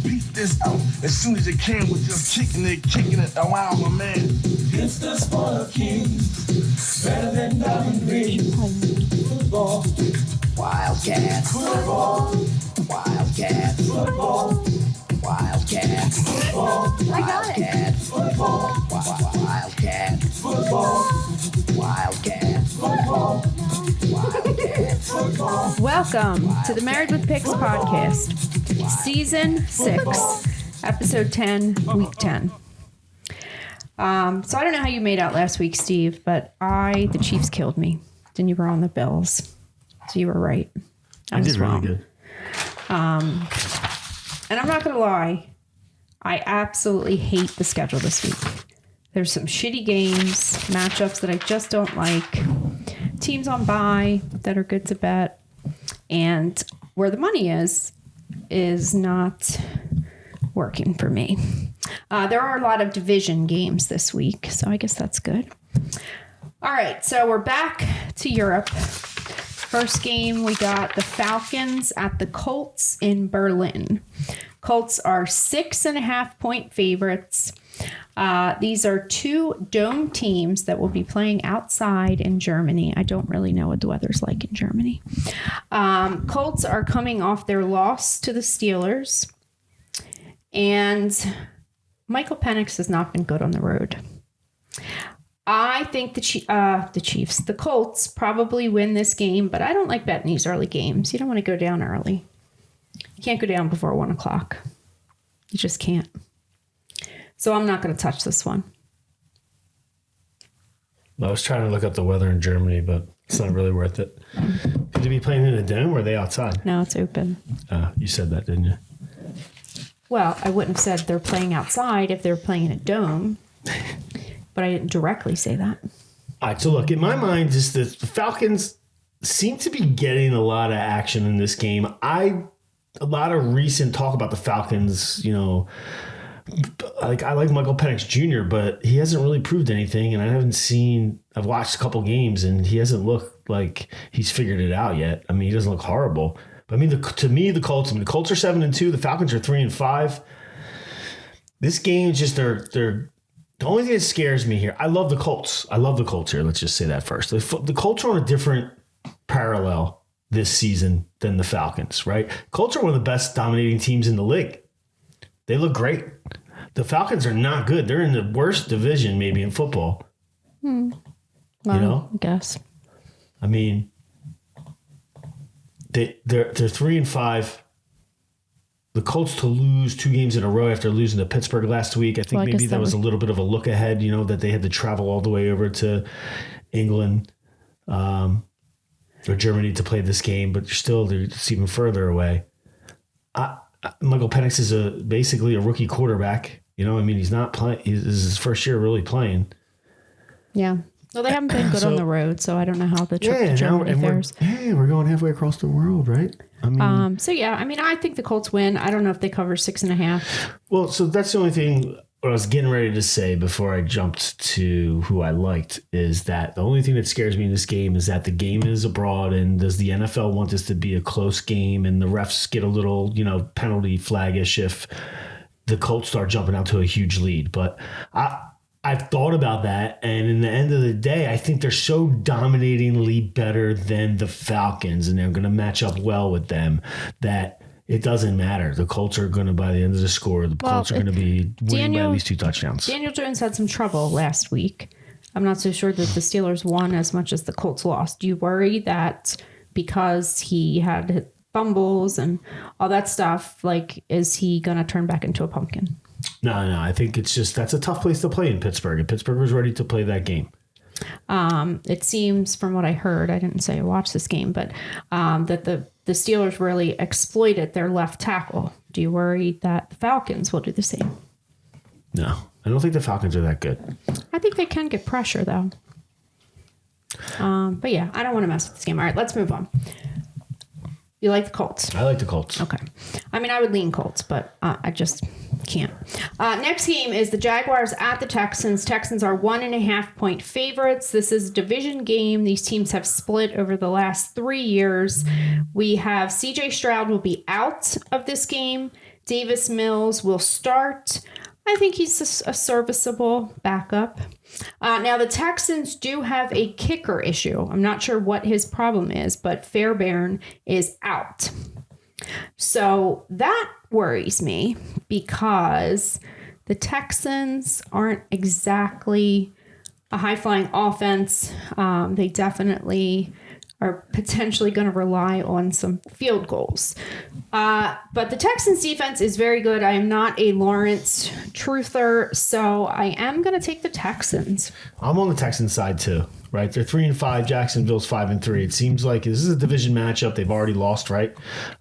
peep this out as soon as you can. We're just kicking it around, my man. It's the sport of kings, better than diamond rings. Football, Wildcats. football, Wildcats. football, Wildcats. football, I got it. Wildcats. football, Wildcats. football, Wildcats. football, Wildcats. football. Welcome to the Married with Picks podcast, season 6, episode 10, week 10. So I don't know how you made out last week, Steve, but the Chiefs killed me. Then you were on the Bills, so you were right. I was did wrong. really good. And I'm not going to lie, I absolutely hate the schedule this week. There's some shitty games, matchups that I just don't like, teams on bye that are good to bet, and where the money is not working for me. There are a lot of division games this week, so I guess that's good. All right, so we're back to Europe. First game, we got the Falcons at the Colts in Berlin. Colts are 6.5-point favorites. These are two dome teams that will be playing outside in Germany. I don't really know what the weather's like in Germany. Colts are coming off their loss to the Steelers. And Michael Penix has not been good on the road. I think the Colts probably win this game, but I don't like betting these early games. You don't want to go down early. You can't go down before 1 o'clock. You just can't. So I'm not going to touch this one. I was trying to look up the weather in Germany, but it's not really worth it. Could you be playing in a dome or are they outside? No, it's open. You said that, didn't you? Well, I wouldn't have said they're playing outside if they're playing in a dome, but I didn't directly say that. All right, so look, in my mind, just the Falcons seem to be getting a lot of action in this game. A lot of recent talk about the Falcons, you know, I like Michael Penix Jr., but he hasn't really proved anything, and I've watched a couple games, and he hasn't looked like he's figured it out yet. I mean, he doesn't look horrible. But I mean, the Colts are 7-2, the Falcons are 3-5. This game is just they're the only thing that scares me here. I love the Colts. Here. Let's just say that first. The Colts are on a different parallel this season than the Falcons, right? Colts are one of the best dominating teams in the league. They look great. The Falcons are not good. They're in the worst division maybe in football. Well, you know? I guess. I mean, they're 3-5. The Colts to lose 2 games in a row after losing to Pittsburgh last week. I think maybe that was a little bit of a look ahead, you know, that they had to travel all the way over to England or Germany to play this game, but still it's even further away. Michael Penix is basically a rookie quarterback. You know, I mean, he's not playing. This is his first year really playing. Yeah. Well, they haven't been good on the road, so I don't know how the trip to Germany fares. We're going halfway across the world, right? I mean, I think the Colts win. I don't know if they cover 6.5. Well, so that's the only thing I was getting ready to say before I jumped to who I liked is that the only thing that scares me in this game is that the game is abroad, and does the NFL want this to be a close game and the refs get a little, you know, penalty flaggish if the Colts start jumping out to a huge lead. But I've thought about that, and in the end of the day, I think they're so dominatingly better than the Falcons, and they're going to match up well with them that it doesn't matter. The Colts are going to, by the end of the score, Colts are going to be winning by at least 2 touchdowns. Daniel Jones had some trouble last week. I'm not so sure that the Steelers won as much as the Colts lost. Do you worry that because he had fumbles and all that stuff, like, is he going to turn back into a pumpkin? No. I think it's just that's a tough place to play in Pittsburgh. And Pittsburgh was ready to play that game. It seems from what I heard, I didn't say I watched this game, but that the Steelers really exploited their left tackle. Do you worry that the Falcons will do the same? No, I don't think the Falcons are that good. I think they can get pressure, though. But yeah, I don't want to mess with this game. All right, let's move on. You like the Colts? I like the Colts. Okay. I mean, I would lean Colts, but I just can't. Next game is the Jaguars at the Texans. Texans are 1.5-point favorites. This is a division game. These teams have split over the last 3 years. We have C.J. Stroud will be out of this game. Davis Mills will start. I think he's a serviceable backup. Now, the Texans do have a kicker issue. I'm not sure what his problem is, but Fairbairn is out. So that worries me because the Texans aren't exactly a high-flying offense. They definitely are potentially going to rely on some field goals. But the Texans defense is very good. I am not a Lawrence truther, so I am going to take the Texans. I'm on the Texans side too, right? They're 3-5. Jacksonville's 5-3. It seems like this is a division matchup. They've already lost, right?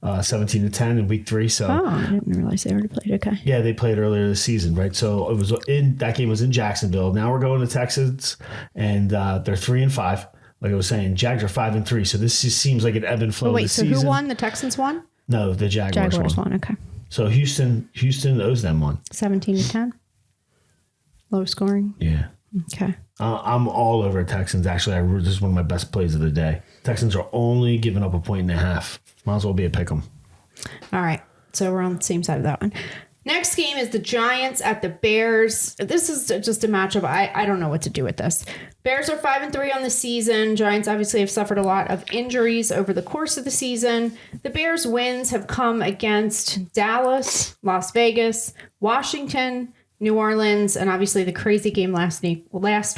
17-10 in week 3. So I didn't realize they already played. Okay. yeah, they played earlier this season, right? So that game was in Jacksonville. Now we're going to Texans, and they're 3-5. Like I was saying, Jags are 5-3, so this just seems like an ebb and flow. Wait, of the so season. who won? The Texans won? No, the Jaguars won. Okay. So Houston owes them one. 17-10. Low scoring. Yeah. Okay. I'm all over Texans. Actually, this is one of my best plays of the day. Texans are only giving up 1.5. Might as well be a pick 'em. All right. So we're on the same side of that one. Next game is the Giants at the Bears. This is just a matchup. I don't know what to do with this. Bears are 5-3 on the season. Giants obviously have suffered a lot of injuries over the course of the season. The Bears' wins have come against Dallas, Las Vegas, Washington, New Orleans, and obviously the crazy game last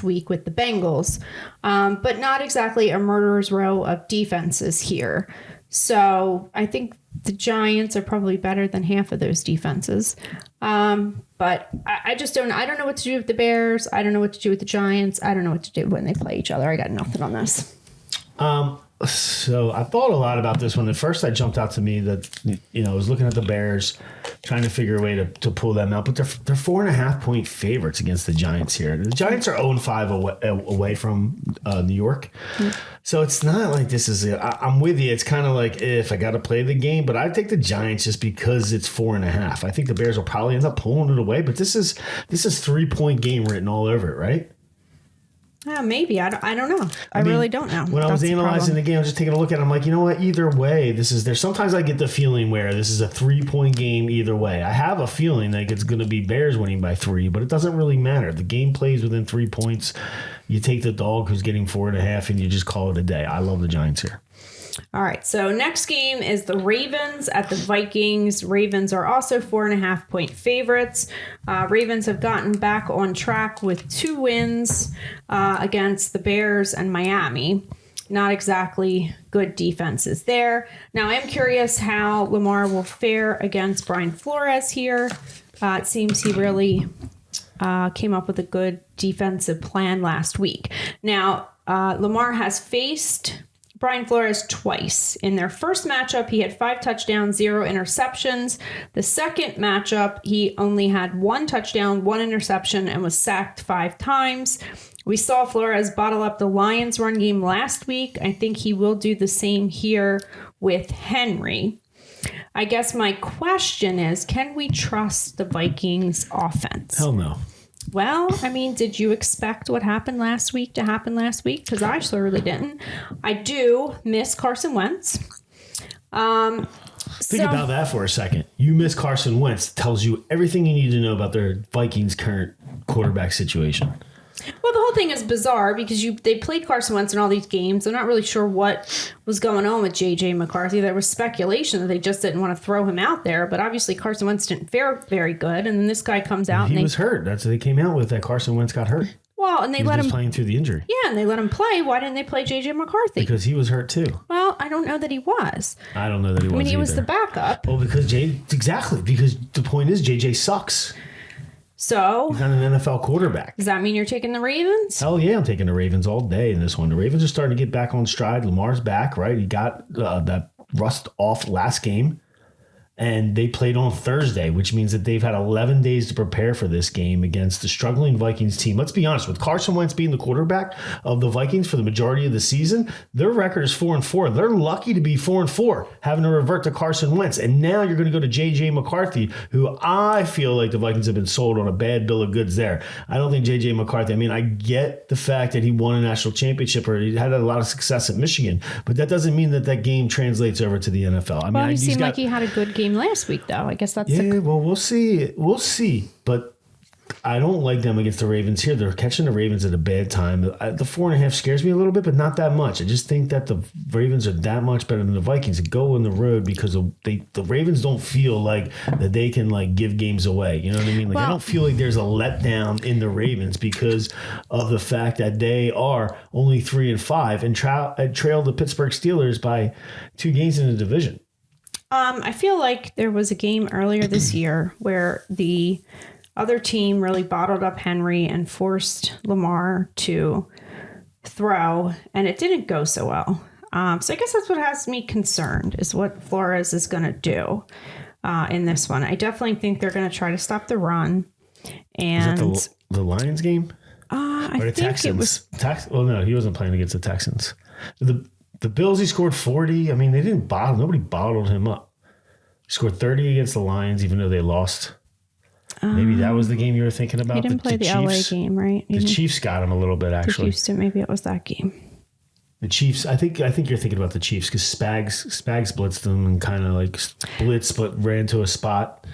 week with the Bengals. But not exactly a murderer's row of defenses here. So I think the Giants are probably better than half of those defenses. But I just don't know what to do with the Bears. I don't know what to do with the Giants. I don't know what to do when they play each other. I got nothing on this. So I thought a lot about this one. At first, I jumped out to me that, I was looking at the Bears, trying to figure a way to pull them out. But they're 4.5-point favorites against the Giants here. The Giants are 0-5 away from New York. Mm-hmm. So it's not like this is I'm with you. It's kind of like if I got to play the game. But I take the Giants just because it's 4.5. I think the Bears will probably end up pulling it away. But this is 3-point game written all over it, right? Maybe. I don't know. I really don't know. When I was analyzing the game, I was just taking a look at it. I'm like, you know what? Either way, there's sometimes I get the feeling where this is a 3-point game either way. I have a feeling like it's going to be Bears winning by 3, but it doesn't really matter. The game plays within 3 points. You take the dog who's getting 4.5 and you just call it a day. I love the Giants here. All right, so next game is the Ravens at the Vikings. Ravens are also 4.5-point favorites. Ravens have gotten back on track with 2 wins against the Bears and Miami. Not exactly good defenses there. Now, I am curious how Lamar will fare against Brian Flores here. It seems he really came up with a good defensive plan last week. Now, Lamar has faced Brian Flores twice. In their first matchup, he had 5 touchdowns, 0 interceptions. The second matchup, he only had 1 touchdown, 1 interception, and was sacked 5 times. We saw Flores bottle up the Lions run game last week. I think he will do the same here with Henry. I guess my question is, can we trust the Vikings offense? Hell no. Well, I mean, did you expect what happened last week to happen last week? Because I certainly didn't. I do miss Carson Wentz. Think about that for a second. You miss Carson Wentz. Tells you everything you need to know about their Vikings' current quarterback situation. Well, the whole thing is bizarre because they played Carson Wentz in all these games. I'm not really sure what was going on with J.J. McCarthy. There was speculation that they just didn't want to throw him out there, but obviously Carson Wentz didn't fare very good. And then this guy comes out. He was hurt. That's what they came out with, that Carson Wentz got hurt. Well, and they let him playing through the injury. Yeah, and they let him play. Why didn't they play J.J. McCarthy? Because he was hurt too. Well, I don't know that he was. I don't know that he was. I mean, he was either. the backup. Well, because the point is J.J. sucks. So he's not an NFL quarterback. Does that mean you're taking the Ravens? Hell yeah, I'm taking the Ravens all day in this one. The Ravens are starting to get back on stride. Lamar's back, right? He got that rust off last game. And they played on Thursday, which means that they've had 11 days to prepare for this game against the struggling Vikings team. Let's be honest, with Carson Wentz being the quarterback of the Vikings for the majority of the season, their record is 4-4. They're lucky to be 4-4, having to revert to Carson Wentz. And now you're going to go to J.J. McCarthy, who I feel like the Vikings have been sold on a bad bill of goods there. I don't think J.J. McCarthy, I mean, I get the fact that he won a national championship or he had a lot of success at Michigan, but that doesn't mean that game translates over to the NFL. I mean, he seemed like he had a good game game last week, though. I guess that's well, we'll see. We'll see. But I don't like them against the Ravens here. They're catching the Ravens at a bad time. The 4.5 scares me a little bit, but not that much. I just think that the Ravens are that much better than the Vikings to go on the road because the Ravens don't feel like that they can like give games away. You know what I mean? Like I don't feel like there's a letdown in the Ravens because of the fact that they are only 3-5 and trail the Pittsburgh Steelers by 2 games in the division. I feel like there was a game earlier this year where the other team really bottled up Henry and forced Lamar to throw, and it didn't go so well. So I guess that's what has me concerned is what Flores is going to do in this one. I definitely think they're going to try to stop the run. And is that the Lions game? I or the think Texans? it was. Well, no, he wasn't playing against the Texans. The Bills, he scored 40. I mean, they didn't bottle. Nobody bottled him up. He scored 30 against the Lions, even though they lost. Maybe that was the game you were thinking about. He didn't play the Chiefs. LA game, right? The Chiefs got him a little bit, actually. Houston, maybe it was that game. The Chiefs, I think you're thinking about the Chiefs because Spags blitzed them and kind of like blitzed, but ran to a spot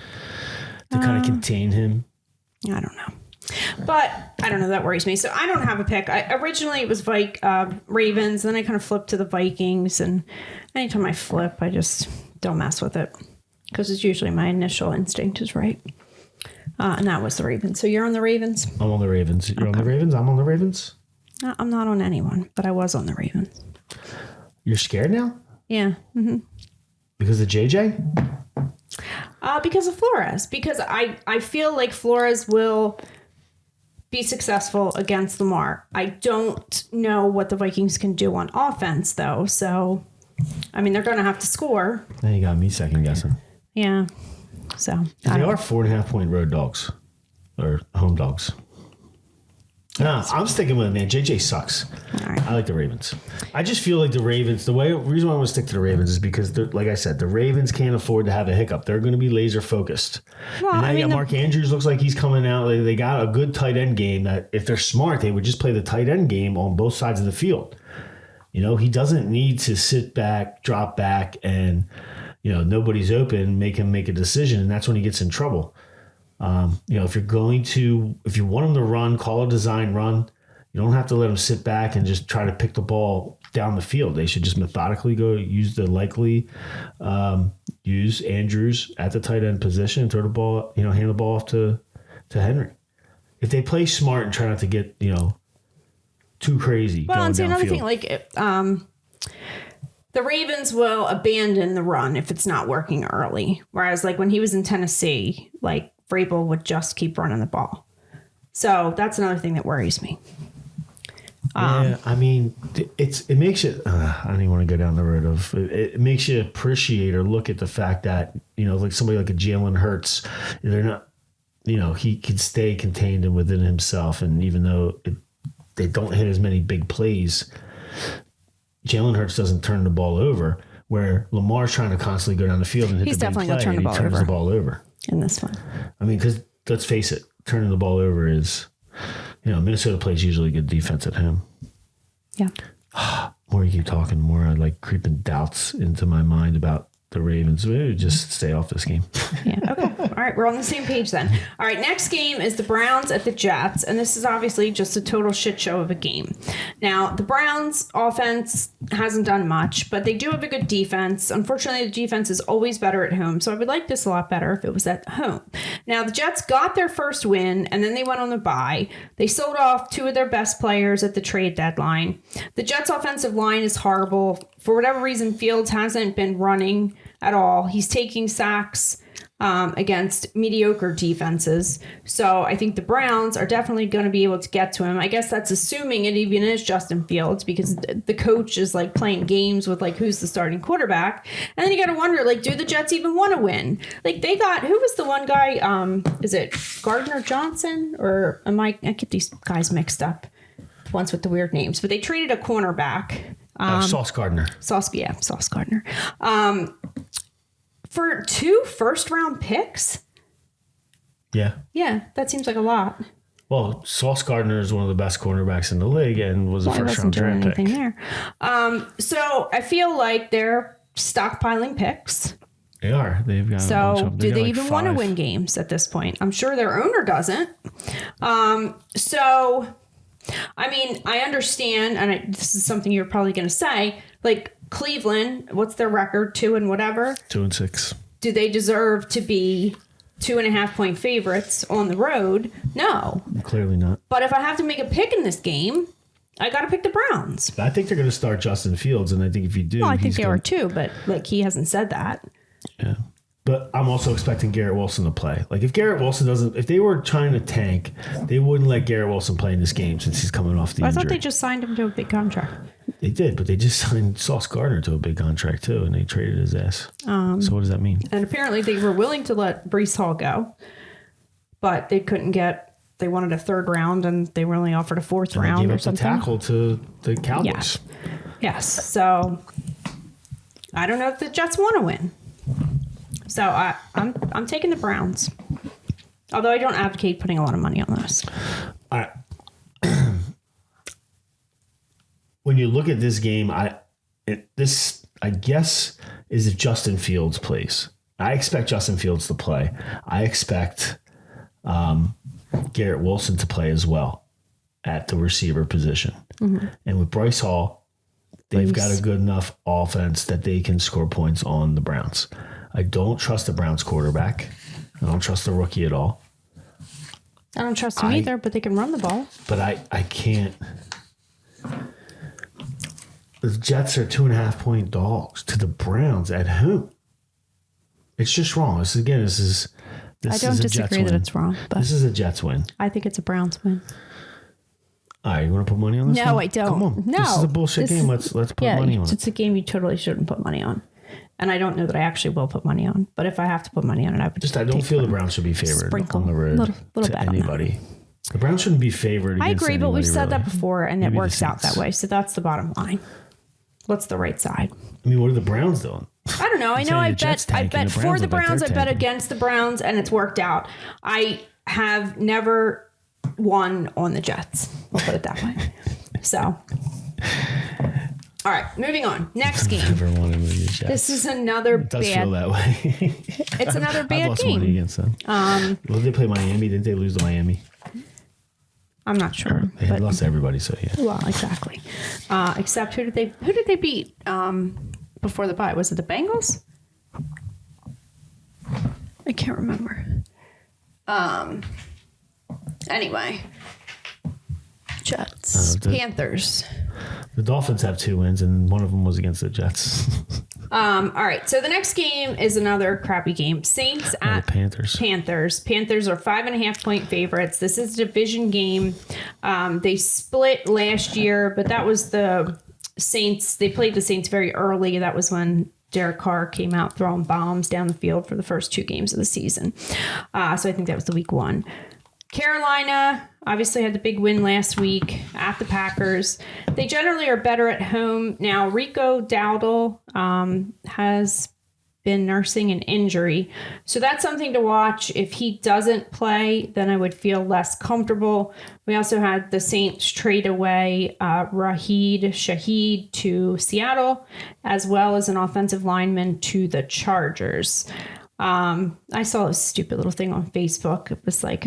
to kind of contain him. I don't know. But I don't know. That worries me. So I don't have a pick. Originally it was Ravens. Then I kind of flipped to the Vikings. And anytime I flip, I just don't mess with it because it's usually my initial instinct is right. And that was the Ravens. So you're on the Ravens? I'm on the Ravens. You're on the Ravens? I'm on the Ravens? I'm not on anyone, but I was on the Ravens. You're scared now? Yeah. Mm-hmm. Because of JJ? Because of Flores. Because I feel like Flores will be successful against Lamar. I don't know what the Vikings can do on offense, though. So, I mean, they're going to have to score. Now you got me second guessing. Yeah. So they are 4.5 point road dogs or home dogs. No, I'm sticking with it, man. JJ sucks. All right. I like the Ravens. I just feel like the Ravens, reason why I want to stick to the Ravens is because, like I said, the Ravens can't afford to have a hiccup. They're going to be laser focused. Well, and now you got Mark Andrews, looks like he's coming out. They got a good tight end game that if they're smart, they would just play the tight end game on both sides of the field. You know, he doesn't need to sit back, drop back, and, you know, nobody's open, make him make a decision. And that's when he gets in trouble. You know, if you want him to run, call a design run. You don't have to let him sit back and just try to pick the ball down the field. They should just methodically go use Andrews at the tight end position, throw the ball, you know, hand the ball off to Henry. If they play smart and try not to get, you know, too crazy. Well, and see another thing, like the Ravens will abandon the run if it's not working early. Whereas like when he was in Tennessee, like Vrabel would just keep running the ball. So that's another thing that worries me. Yeah, I mean, it makes you. I don't even want to go down the road of it. Makes you appreciate or look at the fact that, you know, like somebody like a Jalen Hurts, they're not, you know, he can stay contained and within himself, and even though they don't hit as many big plays, Jalen Hurts doesn't turn the ball over. Where Lamar's trying to constantly go down the field and hit He's the big definitely play, gonna turn and the he ball turns over. the ball over. In this one. I mean, because let's face it, turning the ball over is, you know, Minnesota plays usually good defense at home. Yeah. More you keep talking, more I like creeping doubts into my mind about the Ravens. Maybe just stay off this game. Yeah. Okay. All right. We're on the same page then. All right. Next game is the Browns at the Jets. And this is obviously just a total shit show of a game. Now, the Browns offense hasn't done much, but they do have a good defense. Unfortunately, the defense is always better at home. So I would like this a lot better if it was at home. Now, the Jets got their first win and then they went on the bye. They sold off 2 of their best players at the trade deadline. The Jets offensive line is horrible. For whatever reason, Fields hasn't been running at all. He's taking sacks against mediocre defenses. So I think the Browns are definitely going to be able to get to him. I guess that's assuming it even is Justin Fields because the coach is like playing games with like who's the starting quarterback. And then you got to wonder, like, do the Jets even want to win? Like they got, who was the one guy? Is it Gardner Johnson or I get these guys mixed up. Ones with the weird names, but they traded a cornerback. Sauce Gardner. Sauce Gardner. For 2 first-round picks? Yeah. Yeah, that seems like a lot. Well, Sauce Gardner is one of the best cornerbacks in the league and was a first-round draft pick. There. So I feel like they're stockpiling picks. They are. They've got a bunch So of, do they like even want to 5. win games at this point? I'm sure their owner doesn't. So, I mean, I understand, and this is something you're probably going to say, like Cleveland, what's their record? 2 and whatever? 2-6. Do they deserve to be 2.5-point favorites on the road? No. Clearly not. But if I have to make a pick in this game, I got to pick the Browns. I think they're going to start Justin Fields, and I think if you do, Well, I think he's they gonna, are too, but like he hasn't said that. Yeah. But I'm also expecting Garrett Wilson to play. Like if Garrett Wilson doesn't, if they were trying to tank, they wouldn't let Garrett Wilson play in this game since he's coming off the I injury. thought they just signed him to a big contract. They did, but they just signed Sauce Gardner to a big contract too, and they traded his ass. So what does that mean? And apparently they were willing to let Breece Hall go, but they couldn't get. They wanted a 3rd round, and they were only offered a 4th round Gave or up the something. tackle to the Cowboys. Yes. So I don't know if the Jets want to win. So I'm taking the Browns. Although I don't advocate putting a lot of money on this. All right. When you look at this game, this I guess is if Justin Fields plays. I expect Justin Fields to play. I expect Garrett Wilson to play as well at the receiver position. Mm-hmm. And with Bryce Hall, they've got a good enough offense that they can score points on the Browns. I don't trust the Browns quarterback. I don't trust the rookie at all. I don't trust him either, but they can run the ball. But I can't. The Jets are 2.5-point dogs to the Browns at home. It's just wrong. This is I don't disagree that it's wrong, but this is a Jets win. I think it's a Browns win. All right, you want to put money on this? No, one? I don't. Come on, No, this is a bullshit game. Let's put money on it. It's a game you totally shouldn't put money on, and I don't know that I actually will put money on. But if I have to put money on it, I would I don't feel the Browns should be favored Sprinkle. on the road Little to bet on that. anybody. The Browns shouldn't be favored. I agree, but we've said really. that before, and Maybe it the works out Saints. that way. So that's the bottom line. What's the right side? I mean, what are the Browns doing? I don't know. I know saying I the Jets bet tanking, the for Browns the look like Browns. they're I bet tanking. against the Browns, and it's worked out. I have never won on the Jets. I'll put it that way. So, all right, moving on. Next game. Never wanted to be the Jets. This is another It does bad. feel that way. It's another I've bad lost money game. against them. Well, they play Miami. Didn't they lose to Miami? I'm not sure. They But, lost to everybody, so yeah. well, exactly. Except who did they beat before the bye? Was it the Bengals? I can't remember. Anyway, Jets, Panthers. The Dolphins have 2 wins, and one of them was against the Jets. All right, so the next game is another crappy game. Saints at the Panthers. Panthers are 5.5-point favorites. This is a division game. They split last year, but that was the Saints. They played the Saints very early. That was when Derek Carr came out throwing bombs down the field for the first 2 games of the season. So I think that was the week 1. Carolina obviously had the big win last week at the Packers. They generally are better at home. Now, Rico Dowdle has been nursing an injury. So that's something to watch. If he doesn't play, then I would feel less comfortable. We also had the Saints trade away Raheed Shaheed to Seattle, as well as an offensive lineman to the Chargers. I saw a stupid little thing on Facebook. It was like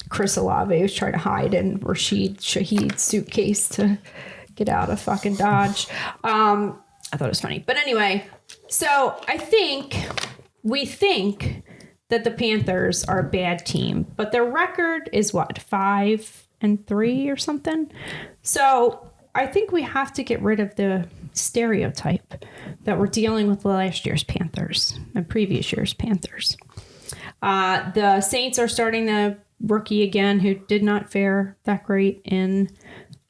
Chris Olave was trying to hide in Rashid Shaheed's suitcase to get out of fucking Dodge. I thought it was funny. But anyway, so we think that the Panthers are a bad team, but their record is what, 5-3 or something? So I think we have to get rid of the stereotype that we're dealing with last year's Panthers and previous year's Panthers. The Saints are starting the rookie again, who did not fare that great in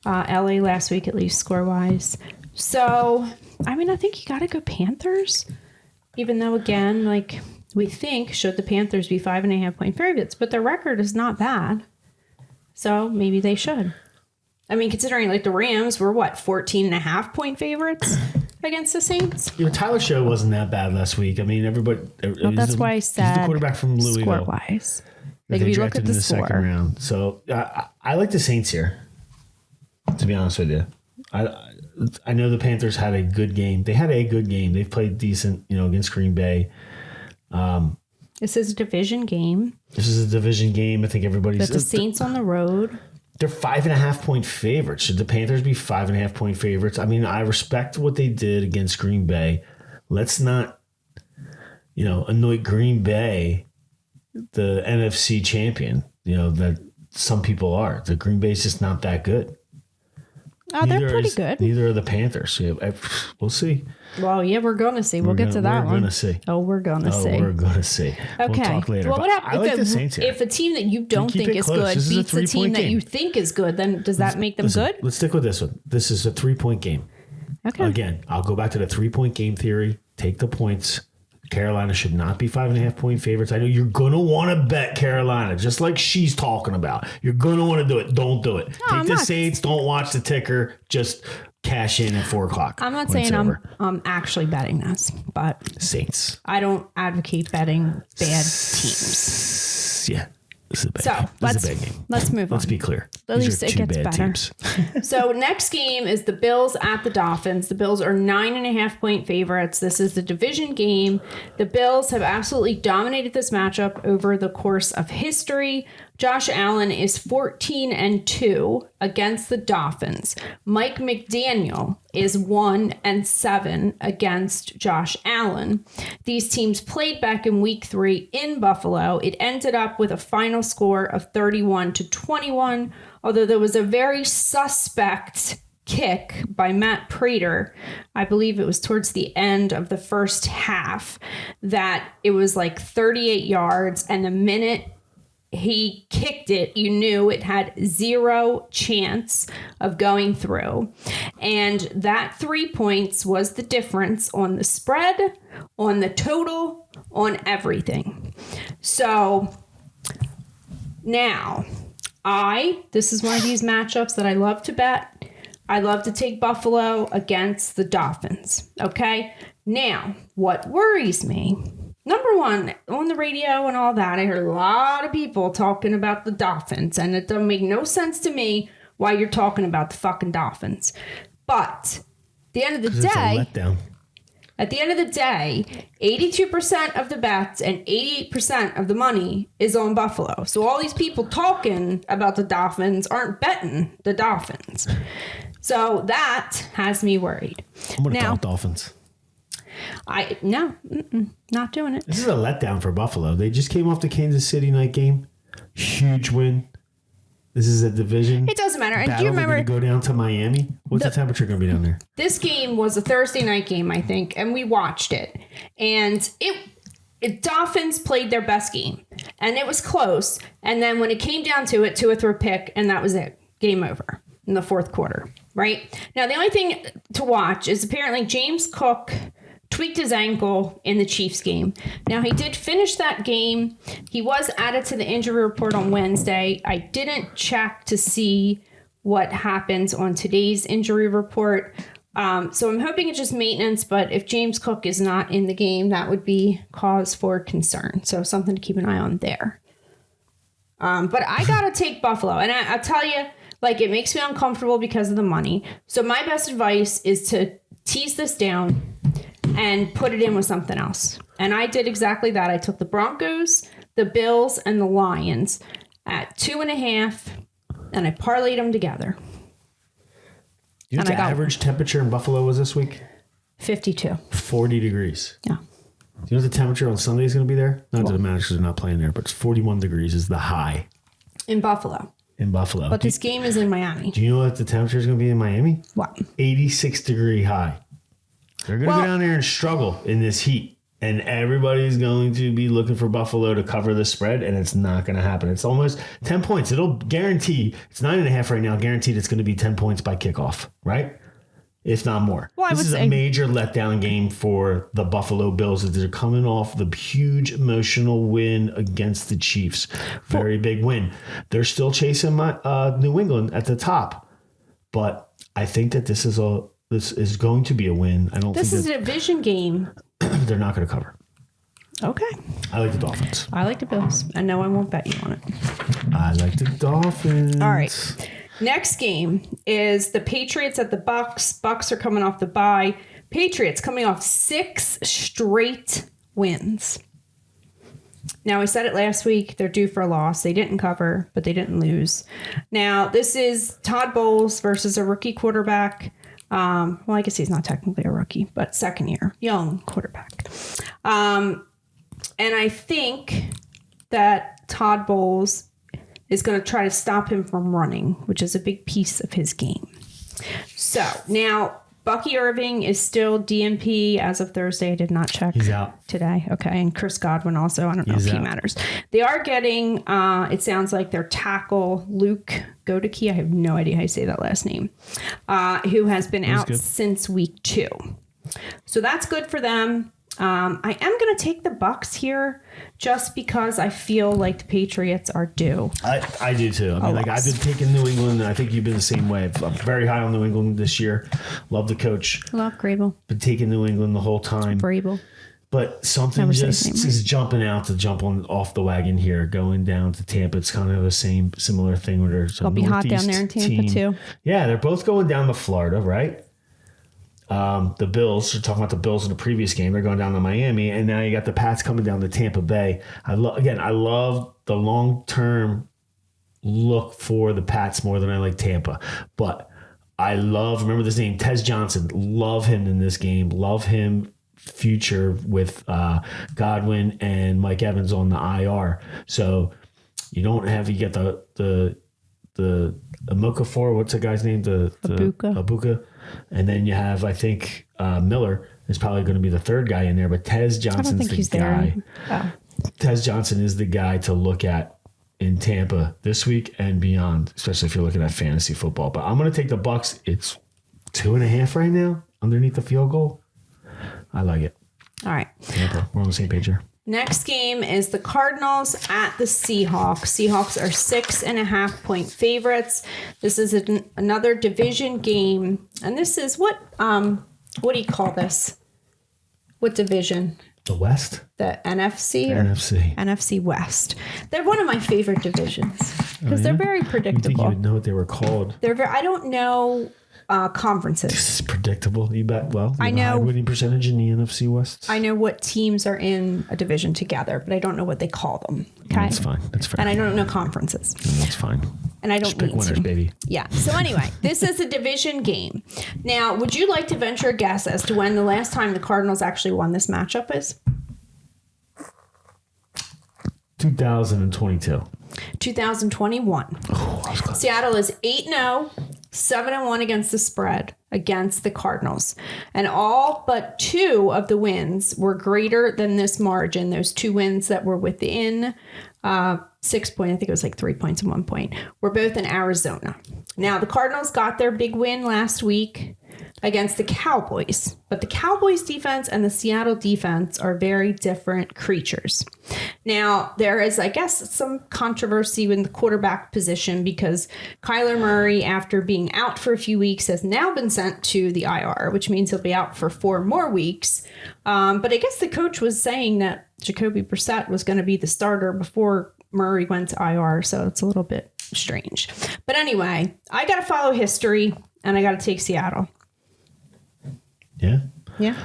LA last week, at least score-wise. So, I mean, I think you got to go Panthers, even though, again, like we think, should the Panthers be 5.5-point favorites, but their record is not bad. So maybe they should. I mean, considering like the Rams were 14.5-point favorites against the Saints. Tyler Show wasn't that bad last week. I mean, everybody. Well, that's why I said he's the quarterback from Louisville. Score-wise. Like They if you look drafted at the in the score. second round. So I like the Saints here, to be honest with you. I know the Panthers had a good game. They had a good game. They've played decent, against Green Bay. This is a division game. This is a division game. I think everybody's... But the Saints on the road. They're 5.5-point favorites. Should the Panthers be 5.5-point favorites? I mean, I respect what they did against Green Bay. Let's not, anoint Green Bay, the NFC champion, that some people are. The Green Bay's just not that good. Oh, they're pretty good. Neither are the Panthers. We'll see. Well, yeah, we're going to see. We'll get to that one. We're going to see. We're going to see. We're going to see. Okay. We'll talk later. Well, what happens I like the Saints here. if a team that you don't think is close. good beats a team that game. you think is good? Then does that make them good? Let's stick with this one. This is a 3-point game. Okay. Again, I'll go back to the 3-point game theory. Take the points. Carolina should not be 5.5-point favorites. I know you're going to want to bet Carolina, just like she's talking about. You're going to want to do it. Don't do it. Take the Saints. Don't watch the ticker. Just cash in at 4 o'clock. I'm not saying I'm actually betting this, but Saints. I don't advocate betting bad teams. Yeah. This is a bad game. Let's move on. Let's be clear. At least it gets better. So next game is the Bills at the Dolphins. The Bills are 9.5-point favorites. This is the division game. The Bills have absolutely dominated this matchup over the course of history. Josh Allen is 14-2 against the Dolphins. Mike McDaniel is 1-7 against Josh Allen. These teams played back in week 3 in Buffalo. It ended up with a final score of 31-21, although there was a very suspect kick by Matt Prater. I believe it was towards the end of the first half that it was like 38 yards, and the minute he kicked it, you knew it had zero chance of going through. And that 3 points was the difference on the spread, on the total, on everything. So now, this is one of these matchups that I love to bet. I love to take Buffalo against the Dolphins. Okay? Now, what worries me, number one, on the radio and all that, I heard a lot of people talking about the Dolphins, and it doesn't make no sense to me why you're talking about the fucking Dolphins. But at the end of the day, it's a letdown. At the end of the day, 82% of the bets and 88% of the money is on Buffalo. So all these people talking about the Dolphins aren't betting the Dolphins. So that has me worried. I'm going to count Dolphins. Not doing it. This is a letdown for Buffalo. They just came off the Kansas City night game. Huge win. This is a division. It doesn't matter. And do you remember go down to Miami? What's the temperature going to be down there? This game was a Thursday night game, I think, and we watched it. And Dolphins played their best game, and it was close. And then when it came down to it, Tua threw a pick, and that was it. Game over in the fourth quarter. Right now, the only thing to watch is apparently James Cook tweaked his ankle in the Chiefs game. Now, he did finish that game. He was added to the injury report on Wednesday. I didn't check to see what happens on today's injury report. So I'm hoping it's just maintenance, but if James Cook is not in the game, that would be cause for concern. So something to keep an eye on there. But I got to take Buffalo. And I'll tell you, it makes me uncomfortable because of the money. So my best advice is to tease this down and put it in with something else. And I did exactly that. I took the Broncos, the Bills, and the Lions at 2.5, and I parlayed them together. You know what the average temperature in Buffalo was this week? 52. 40 degrees. Yeah. Do you know what the temperature on Sunday is going to be there? Not that it matters because they're not playing there, but it's 41 degrees is the high. In Buffalo. But this game is in Miami. Do you know what the temperature is going to be in Miami? What? 86 degree high. They're going to go down there and struggle in this heat. And everybody's going to be looking for Buffalo to cover the spread, and it's not going to happen. It's almost 10 points. It'll guarantee, it's 9.5 right now, guaranteed it's going to be 10 points by kickoff, right? If not more. Well, this is a major letdown game for the Buffalo Bills as they're coming off the huge emotional win against the Chiefs. Very big win. They're still chasing New England at the top, but I think that this is going to be a win. This is a division game. They're not going to cover. Okay. I like the Dolphins. I like the Bills. I know I won't bet you on it. I like the Dolphins. All right. Next game is the Patriots at the Bucks. Bucks are coming off the bye. Patriots coming off 6 straight wins. Now, we said it last week. They're due for a loss. They didn't cover, but they didn't lose. Now, this is Todd Bowles versus a rookie quarterback. Well, I guess he's not technically a rookie, but second year, young quarterback. And I think that Todd Bowles is going to try to stop him from running, which is a big piece of his game. So now Bucky Irving is still DNP as of Thursday. I did not check. He's out today. Okay. And Chris Godwin also. I don't know if he matters. They are getting, it sounds like their tackle, Luke Godeke. I have no idea how you say that last name, who has been out since week 2. So that's good for them. I am going to take the Bucks here just because I feel like the Patriots are due. I do too. I mean, like I've been taking New England, and I think you've been the same way. I'm very high on New England this year. Love the coach. Love Grable. Been taking New England the whole time. Grable. But something just is jumping out to jump off the wagon here, going down to Tampa. It's kind of the similar thing where there's it'll be hot down there in Tampa too. Yeah, they're both going down to Florida, right? The Bills, we're talking about the Bills in the previous game. They're going down to Miami, and now you got the Pats coming down to Tampa Bay. I love the long-term look for the Pats more than I like Tampa. But remember this name, Tez Johnson. Love him in this game. Love him future with Godwin and Mike Evans on the IR. So you get the Amokafor, what's the guy's name? Abuka. And then you have, I think, Miller is probably going to be the third guy in there, but Tez Johnson's the guy. Oh. Tez Johnson is the guy to look at in Tampa this week and beyond, especially if you're looking at fantasy football. But I'm going to take the Bucks. It's 2.5 right now underneath the field goal. I like it. All right. Tampa. We're on the same page here. Next game is the Cardinals at the Seahawks. Seahawks are 6.5-point favorites. This is another division game. And this is what do you call this? What division? The West? The NFC? NFC West. They're one of my favorite divisions because they're very predictable. You think you would know what they were called? I don't know conferences. This is predictable. You bet. Well, I know high winning percentage in the NFC West. I know what teams are in a division together, but I don't know what they call them. Okay, that's fine. That's fair. And I don't know conferences. That's fine. And I don't just pick need winners, to. baby. Yeah. So anyway, this is a division game. Now, would you like to venture a guess as to when the last time the Cardinals actually won this matchup is? 2022. 2021. Oh, Seattle is 8-0, 7-1 against the spread against the Cardinals. And all but 2 of the wins were greater than this margin. Those 2 wins that were within 6 points, I think it was like 3 points and 1 point, were both in Arizona. Now, the Cardinals got their big win last week against the Cowboys, but the Cowboys defense and the Seattle defense are very different creatures. Now, there is, I guess, some controversy in the quarterback position because Kyler Murray, after being out for a few weeks, has now been sent to the IR, which means he'll be out for 4 more weeks. But I guess the coach was saying that Jacoby Brissett was going to be the starter before Murray went to IR, so it's a little bit strange. But anyway, I got to follow history, and I got to take Seattle. Yeah. Yeah.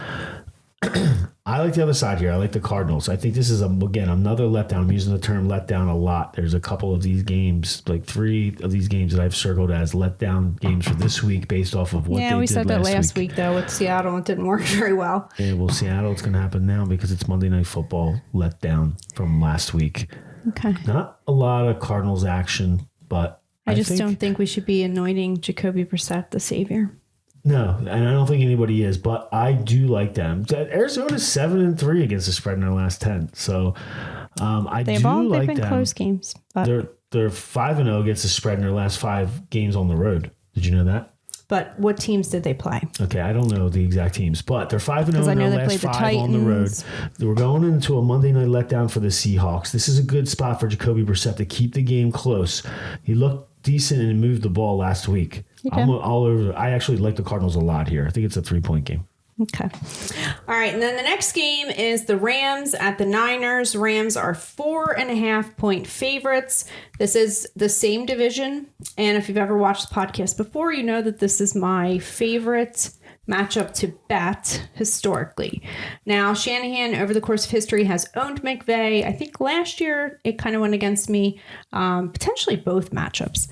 I like the other side here. I like the Cardinals. I think this is, again, another letdown. I'm using the term letdown a lot. There's a couple of these games, like 3 of these games that I've circled as letdown games for this week based off of what they did last week. Yeah, we said that last week, though, with Seattle. It didn't work very well. Yeah, well, Seattle, it's going to happen now because it's Monday Night Football letdown from last week. Okay. Not a lot of Cardinals action, but I just don't think we should be anointing Jacoby Brissett the savior. No, and I don't think anybody is, but I do like them. Arizona's 7-3 against the spread in their last 10, so they've been close games. But they're 5-0 against the spread in their last 5 games on the road. Did you know that? But what teams did they play? Okay, I don't know the exact teams, but they're 5-0 in their last 5 on the road. We're going into a Monday night letdown for the Seahawks. This is a good spot for Jacoby Brissett to keep the game close. He looked decent and moved the ball last week. I'm all over. I actually like the Cardinals a lot here. I think it's a 3-point game. Okay. All right. And then the next game is the Rams at the Niners. Rams are 4.5-point favorites. This is the same division. And if you've ever watched the podcast before, you know that this is my favorite matchup to bet historically. Now, Shanahan, over the course of history, has owned McVay. I think last year it kind of went against me, potentially both matchups.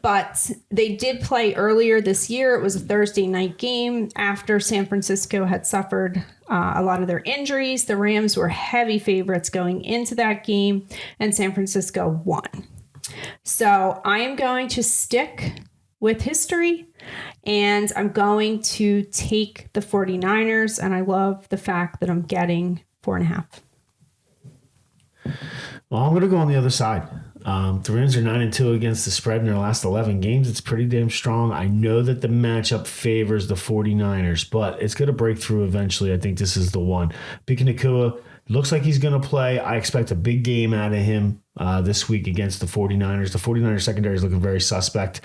But they did play earlier this year. It was a Thursday night game after San Francisco had suffered a lot of their injuries. The Rams were heavy favorites going into that game, and San Francisco won. So I am going to stick with history, and I'm going to take the 49ers, and I love the fact that I'm getting 4.5. Well, I'm going to go on the other side. The Rams are 9-2 against the spread in their last 11 games. It's pretty damn strong. I know that the matchup favors the 49ers, but it's going to break through eventually. I think this is the one. Puka Nacua looks like he's going to play. I expect a big game out of him this week against the 49ers. The 49ers secondary is looking very suspect.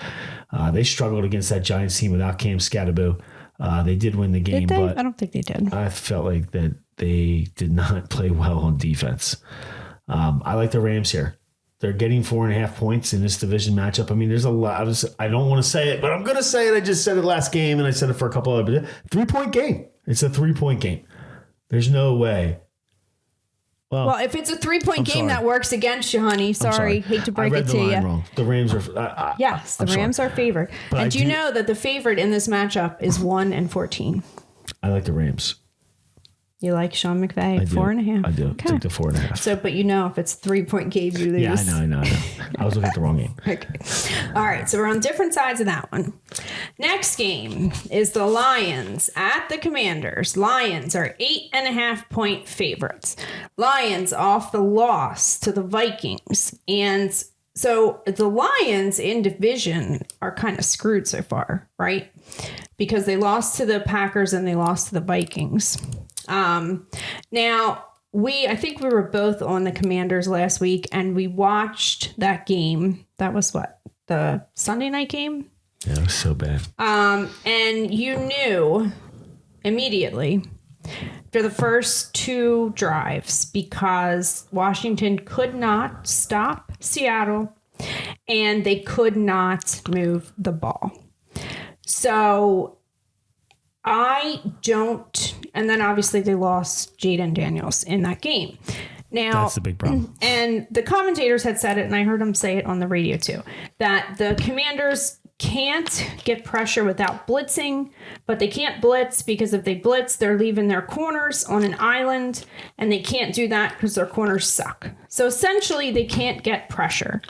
They struggled against that Giants team without Cam Scatterbo. They did win the game, but I don't think they did. I felt like that they did not play well on defense. I like the Rams here. They're getting 4.5 points in this division matchup. I mean, there's a lot. I don't want to say it, but I'm going to say it. I just said it last game, and I said it for a couple of 3-point game. It's a 3-point game. There's no way. Well, if it's a 3-point game, that works against you, honey. Sorry. Hate to break it to you. Wrong. The Rams are. Yes, the Rams are favored. But and do you know that the favorite in this matchup is 1-14? I like the Rams. You like Sean McVay? 4.5. I do. Okay. Take the 4.5. So, but you know, if it's 3-point game, you lose. Yeah, I know. I was looking at the wrong game. Okay. All right. So we're on different sides of that one. Next game is the Lions at the Commanders. Lions are 8.5-point favorites. Lions off the loss to the Vikings. And so the Lions in division are kind of screwed so far, right? Because they lost to the Packers and they lost to the Vikings. Now I think we were both on the Commanders last week, and we watched that game. That was the Sunday night game? Yeah, it was so bad. And you knew immediately for the first 2 drives, because Washington could not stop Seattle and they could not move the ball. So and then obviously they lost Jaden Daniels in that game. Now, that's the big problem. And the commentators had said it, and I heard them say it on the radio too, that the Commanders can't get pressure without blitzing, but they can't blitz because if they blitz, they're leaving their corners on an island, and they can't do that because their corners suck. So essentially, they can't get pressure.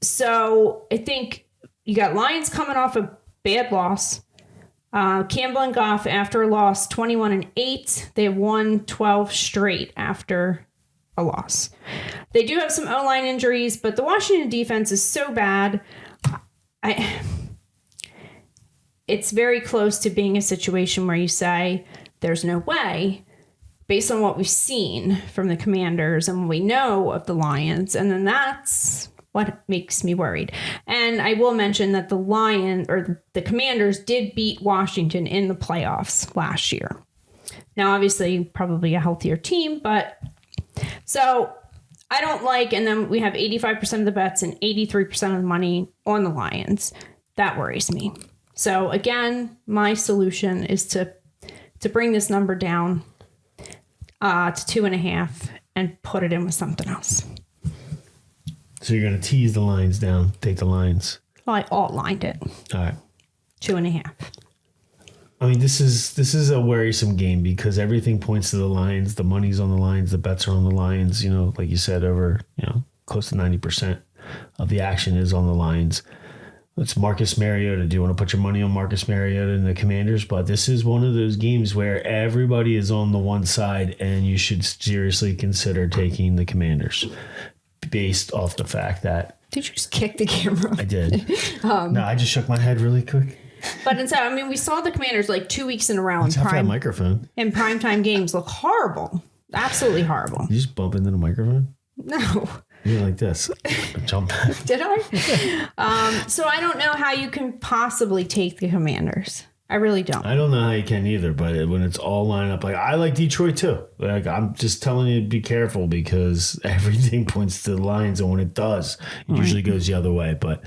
So I think you got Lions coming off a bad loss. Campbell and Goff, after a loss, 21-8. They have won 12 straight after a loss. They do have some O-line injuries, but the Washington defense is so bad. It's very close to being a situation where you say there's no way, based on what we've seen from the Commanders and what we know of the Lions. And then that's what makes me worried. And I will mention that the Commanders did beat Washington in the playoffs last year. Now, obviously, probably a healthier team, but so I don't like, and then we have 85% of the bets and 83% of the money on the Lions. That worries me. So again, my solution is to bring this number down to 2.5 and put it in with something else. So you're going to tease the lines down, take the lines. Well, I alt-lined it. All right. 2.5. I mean, this is a worrisome game because everything points to the Lions. The money's on the Lions. The bets are on the Lions. You know, like you said, over, close to 90% of the action is on the Lions. It's Marcus Mariota. Do you want to put your money on Marcus Mariota and the Commanders? But this is one of those games where everybody is on the one side, and you should seriously consider taking the Commanders based off the fact that... Did you just kick the camera? I did. No, I just shook my head really quick. But instead, I mean, we saw the Commanders like 2 weeks in a row in microphone. In primetime games look horrible. Absolutely horrible. Did you just bump into the microphone? No. You're like this. Jump back. Did I? So I don't know how you can possibly take the Commanders. I really don't. I don't know how you can either, but when it's all lined up, like I like Detroit too. Like I'm just telling you to be careful because everything points to the Lions, and when it does, it usually goes the other way. But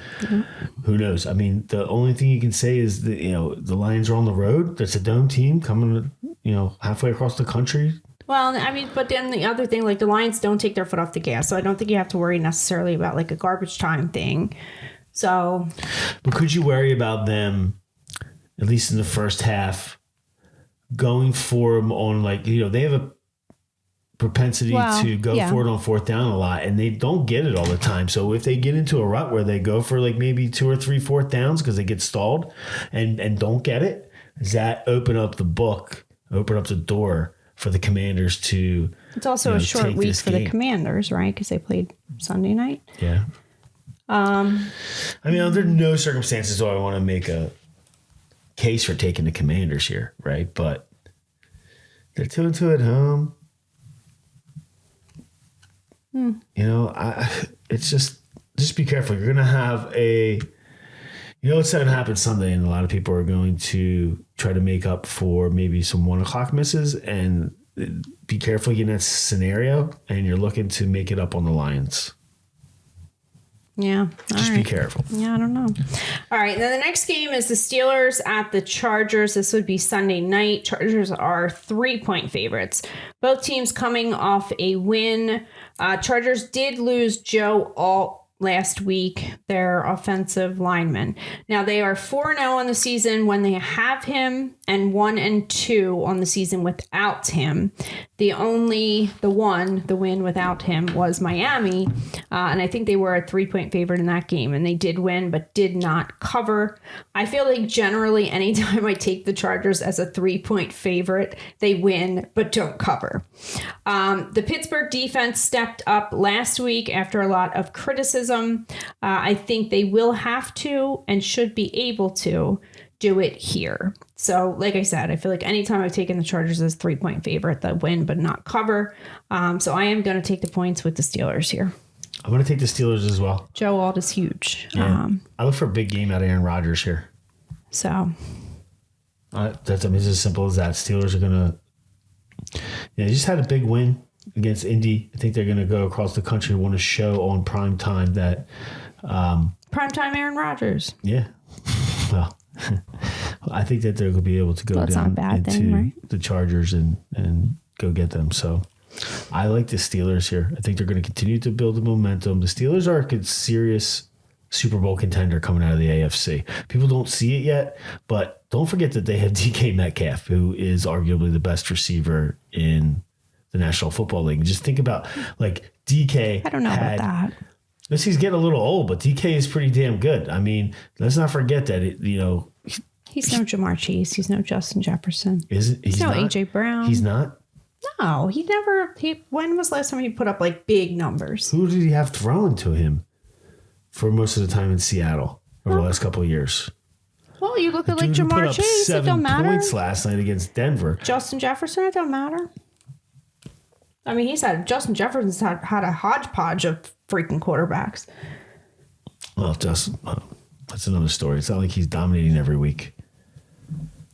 who knows? I mean, the only thing you can say is that the Lions are on the road. That's a dome team coming, halfway across the country. Well, I mean, but then the other thing, like the Lions don't take their foot off the gas, so I don't think you have to worry necessarily about like a garbage time thing. So, but could you worry about them? At least in the first half, going for them on they have a propensity to go for it on fourth down a lot, and they don't get it all the time. So if they get into a rut where they go for like maybe 2 or 3 fourth downs because they get stalled and don't get it, does that open up the door for the Commanders to? It's also a short week for the Commanders, right? Because they played Sunday night. Yeah. I mean, under no circumstances do I want to make a case for taking the Commanders here, right? But they're 2-2 at home. It's just be careful. You're gonna have what's going to happen Sunday, and a lot of people are going to try to make up for maybe some 1:00 misses, and be careful in that scenario. And you're looking to make it up on the Lions. Yeah. Just be careful. Yeah, I don't know. All right. Then the next game is the Steelers at the Chargers. This would be Sunday night. Chargers are 3-point favorites. Both teams coming off a win. Chargers did lose Joe Alt last week, their offensive lineman. Now they are 4-0 on the season when they have him, and 1-2 on the season without him. The win without him was Miami, and I think they were a 3-point favorite in that game, and they did win but did not cover. I feel like generally anytime I take the Chargers as a 3-point favorite, they win but don't cover. The Pittsburgh defense stepped up last week after a lot of criticism. I think they will have to and should be able to do it here. So, like I said, I feel like anytime I've taken the Chargers as 3-point favorite, that win but not cover. So I am going to take the points with the Steelers here. I'm going to take the Steelers as well. Joe Alt is huge. Yeah. I look for a big game out of Aaron Rodgers here. So. It's as simple as that. Steelers are going to... they just had a big win against Indy. I think they're going to go across the country and want to show on prime time that... primetime Aaron Rodgers. Yeah. Well... I think that they're going to be able to go down into the Chargers and go get them. So I like the Steelers here. I think they're going to continue to build the momentum. The Steelers are a serious Super Bowl contender coming out of the AFC. People don't see it yet, but don't forget that they have DK Metcalf, who is arguably the best receiver in the National Football League. Just think about like DK. I don't know about that. He's getting a little old, but DK is pretty damn good. I mean, let's not forget that, he's no Jamar Chase. He's no Justin Jefferson. He's no not? AJ Brown. He's not? No, he never. When was the last time he put up like big numbers? Who did he have throwing to him for most of the time in Seattle over the last couple of years? Well, you look at like Jamar Chase. It don't matter. 7 points last night against Denver. Justin Jefferson. It don't matter. I mean, Justin Jefferson's had a hodgepodge of freaking quarterbacks. Well, Justin, that's another story. It's not like he's dominating every week.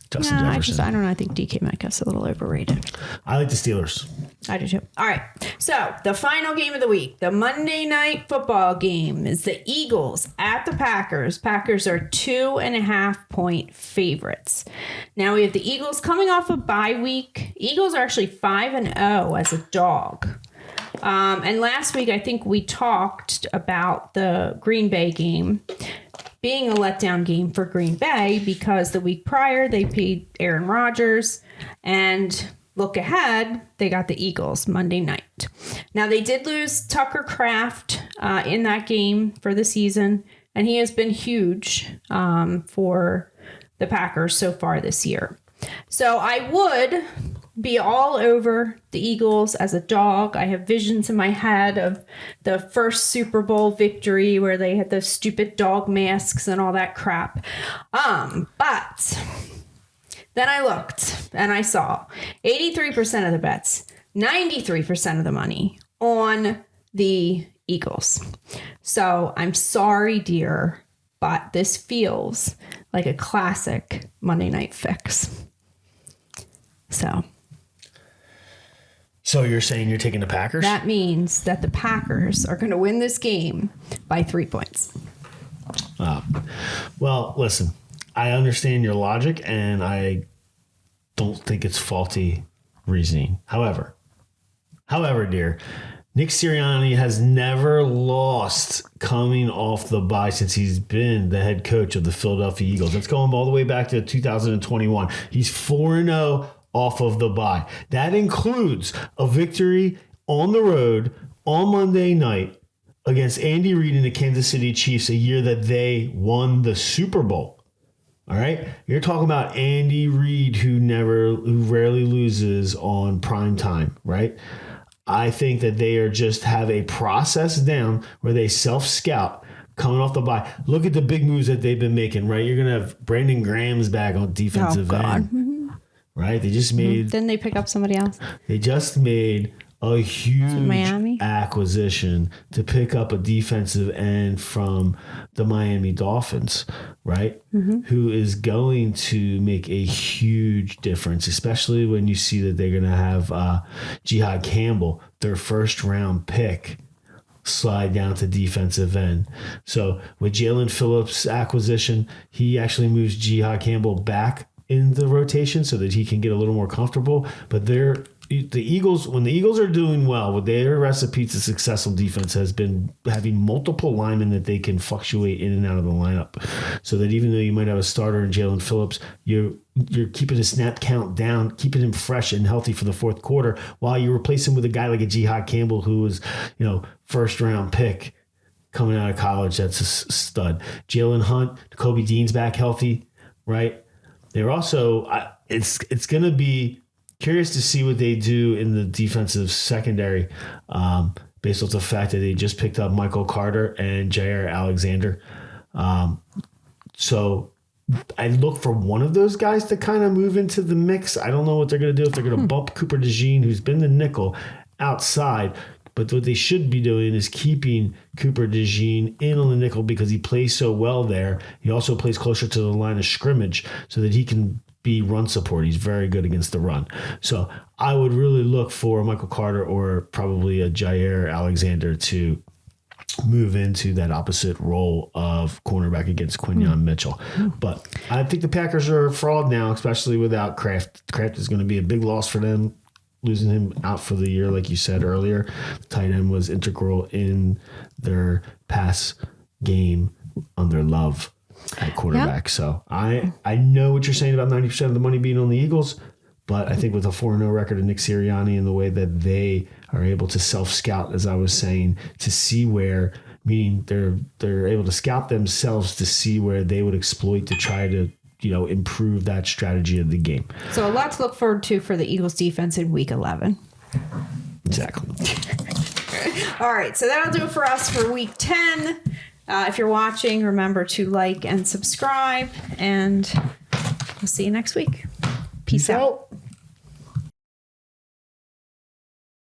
Justin Jefferson. I don't know. I think DK Metcalf's a little overrated. I like the Steelers. I do too. All right. So the final game of the week, the Monday night football game, is the Eagles at the Packers. Packers are 2.5-point favorites. Now we have the Eagles coming off a bye week. Eagles are actually 5-0 as a dog. And last week, I think we talked about the Green Bay game being a letdown game for Green Bay because the week prior they paid Aaron Rodgers, and look ahead, they got the Eagles Monday night. Now they did lose Tucker Kraft in that game for the season, and he has been huge for the Packers so far this year. So I would be all over the Eagles as a dog. I have visions in my head of the first Super Bowl victory where they had those stupid dog masks and all that crap. But then I looked and I saw 83% of the bets, 93% of the money on the Eagles. So I'm sorry, dear, but this feels like a classic Monday night fix. So you're saying you're taking the Packers? that means that the Packers are going to win this game by 3 points. Well, listen, I understand your logic, and I don't think it's faulty reasoning. However, dear, Nick Sirianni has never lost coming off the bye since he's been the head coach of the Philadelphia Eagles. Let's go all the way back to 2021. He's 4-0 off of the bye. That includes a victory on the road on Monday night against Andy Reid and the Kansas City Chiefs, a year that they won the Super Bowl. All right? You're talking about Andy Reid, who rarely loses on prime time, right? I think that they have a process down where they self-scout coming off the bye. Look at the big moves that they've been making, right? You're going to have Brandon Graham's back on defensive end, right? They just made... Didn't they pick up somebody else? They just made a huge Miami acquisition to pick up a defensive end from the Miami Dolphins, right? Who is going to make a huge difference, especially when you see that they're going to have Jihad Campbell, their first round pick, slide down to defensive end. So with Jalen Phillips' acquisition, he actually moves Jihad Campbell back in the rotation so that he can get a little more comfortable. But the Eagles, when the Eagles are doing well, with their recipe to successful defense has been having multiple linemen that they can fluctuate in and out of the lineup, so that even though you might have a starter in Jalen Phillips, you're keeping the snap count down, keeping him fresh and healthy for the fourth quarter, while you replace him with a guy like a Jihad Campbell, who was, first round pick coming out of college. That's a stud. Jalen Hunt, Kobe Dean's back healthy, right? They're also it's going to be curious to see what they do in the defensive secondary, based on the fact that they just picked up Michael Carter and Jair Alexander. So I look for one of those guys to kind of move into the mix. I don't know what they're going to do, if they're going to bump Cooper DeJean, who's been the nickel, outside. But what they should be doing is keeping Cooper DeJean in on the nickel because he plays so well there. He also plays closer to the line of scrimmage so that he can be run support. He's very good against the run. So I would really look for Michael Carter or probably a Jair Alexander to move into that opposite role of cornerback against Quinyon Mitchell. But I think the Packers are a fraud now, especially without Kraft. Kraft is going to be a big loss for them, losing him out for the year, like you said earlier. The tight end was integral in their pass game under Love at quarterback. Yep. So I know what you're saying about 90% of the money being on the Eagles, but I think with a 4-0 record of Nick Sirianni and the way that they are able to self-scout, as I was saying, to see where, meaning they're able to scout themselves to see where they would exploit to try to, improve that strategy of the game. So a lot to look forward to for the Eagles defense in week 11. Exactly. All right. So that'll do it for us for week 10. If you're watching, remember to like and subscribe, and we'll see you next week. Peace out.